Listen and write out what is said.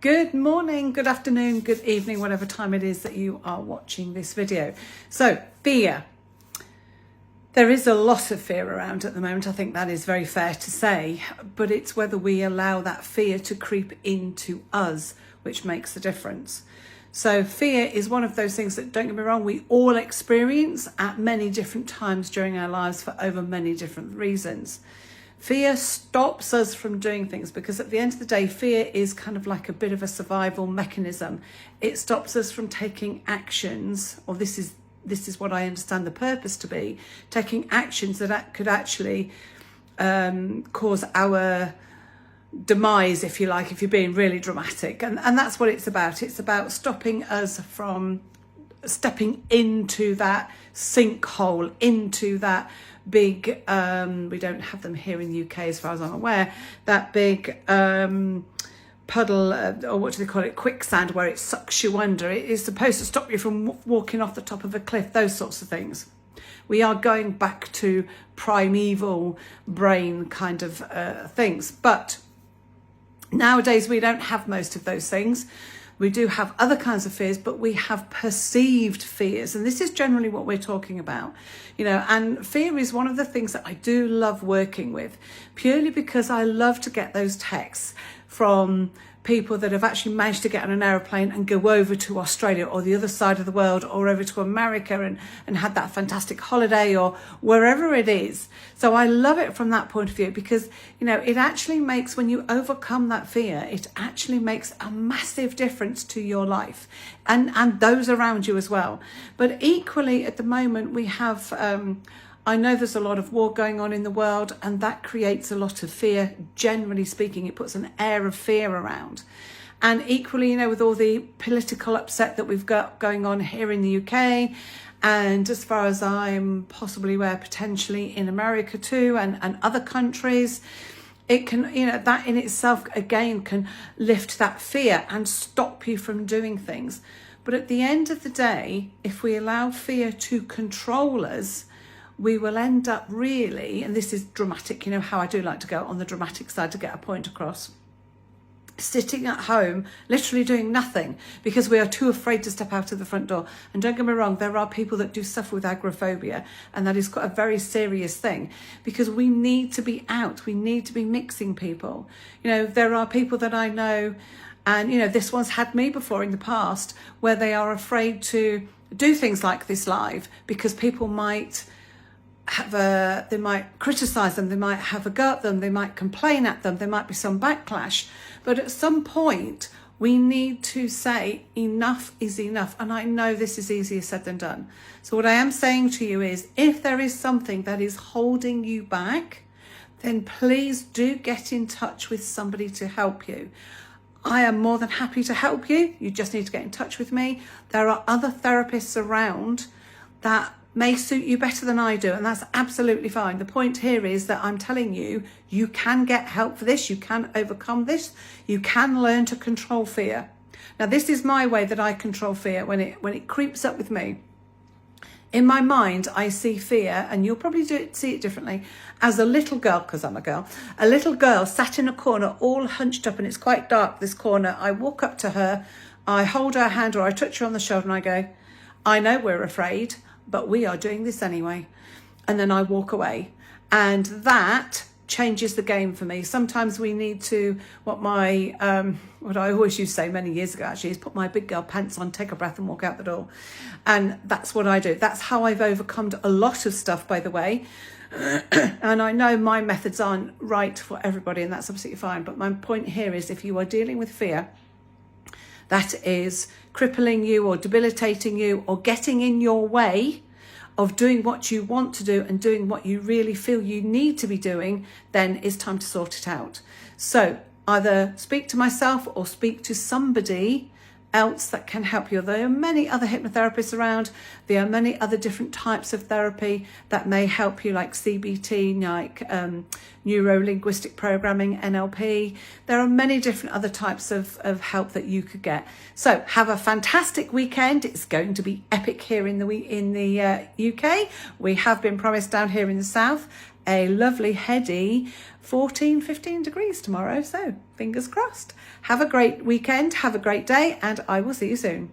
Good morning, good afternoon, good evening, whatever time it is that you are watching this video. So, fear. There is a lot of fear around at the moment. I think that is very fair to say, but it's whether we allow that fear to creep into us, which makes the difference. So fear is one of those things that, don't get me wrong, we all experience at many different times during our lives for over many different reasons. Fear stops us from doing things because at the end of the day, fear is kind of like a bit of a survival mechanism. It stops us from taking actions, or this is what I understand the purpose to be, taking actions that could actually cause our demise, if you like, if you're being really dramatic. And that's what it's about. It's about stopping us from stepping into that sinkhole, into that big, we don't have them here in the UK as far as I'm aware, that big puddle, or what do they call it, quicksand, where it sucks you under. It is supposed to stop you from walking off the top of a cliff, those sorts of things. We are going back to primeval brain kind of things. But nowadays we don't have most of those things. We do have other kinds of fears, but we have perceived fears. And this is generally what we're talking about, and fear is one of the things that I do love working with, purely because I love to get those texts from people that have actually managed to get on an aeroplane and go over to Australia or the other side of the world or over to America and had that fantastic holiday or wherever it is. So I love it from that point of view because, it actually makes, when you overcome that fear, it actually makes a massive difference to your life and those around you as well. But equally at the moment we have, I know there's a lot of war going on in the world and that creates a lot of fear. Generally speaking, it puts an air of fear around. And equally, with all the political upset that we've got going on here in the UK, and as far as I'm possibly aware, potentially in America too, and other countries, it can, that in itself, again, can lift that fear and stop you from doing things. But at the end of the day, if we allow fear to control us, we will end up really, and this is dramatic, how I do like to go on the dramatic side to get a point across, sitting at home, literally doing nothing because we are too afraid to step out of the front door. And don't get me wrong, there are people that do suffer with agoraphobia, and that is quite a very serious thing because we need to be out, we need to be mixing people. There are people that I know, and this one's had me before in the past, where they are afraid to do things like this live because people might they might criticize them, they might have a go at them, they might complain at them, there might be some backlash. But at some point, we need to say enough is enough. And I know this is easier said than done. So what I am saying to you is, if there is something that is holding you back, then please do get in touch with somebody to help you. I am more than happy to help you. You just need to get in touch with me. There are other therapists around that may suit you better than I do, and that's absolutely fine. The point here is that I'm telling you, you can get help for this, you can overcome this, you can learn to control fear. Now, this is my way that I control fear when it creeps up with me. In my mind, I see fear, and you'll probably see it differently, as a little girl, because I'm a little girl sat in a corner, all hunched up, and it's quite dark, this corner. I walk up to her, I hold her hand, or I touch her on the shoulder, and I go, I know we're afraid, but we are doing this anyway. And then I walk away. And that changes the game for me. Sometimes we need to, what I always used to say many years ago actually, is put my big girl pants on, take a breath and walk out the door. And that's what I do. That's how I've overcome a lot of stuff, by the way. And I know my methods aren't right for everybody, and that's absolutely fine. But my point here is, if you are dealing with fear that is crippling you or debilitating you or getting in your way of doing what you want to do and doing what you really feel you need to be doing, then it's time to sort it out. So either speak to myself or speak to somebody else that can help you. There are many other hypnotherapists around. There are many other different types of therapy that may help you, like CBT, like neuro-linguistic programming, NLP. There are many different other types of help that you could get. So have a fantastic weekend. It's going to be epic here in the UK. We have been promised down here in the south a lovely heady 14, 15 degrees tomorrow. So fingers crossed. Have a great weekend. Have a great day, and I will see you soon.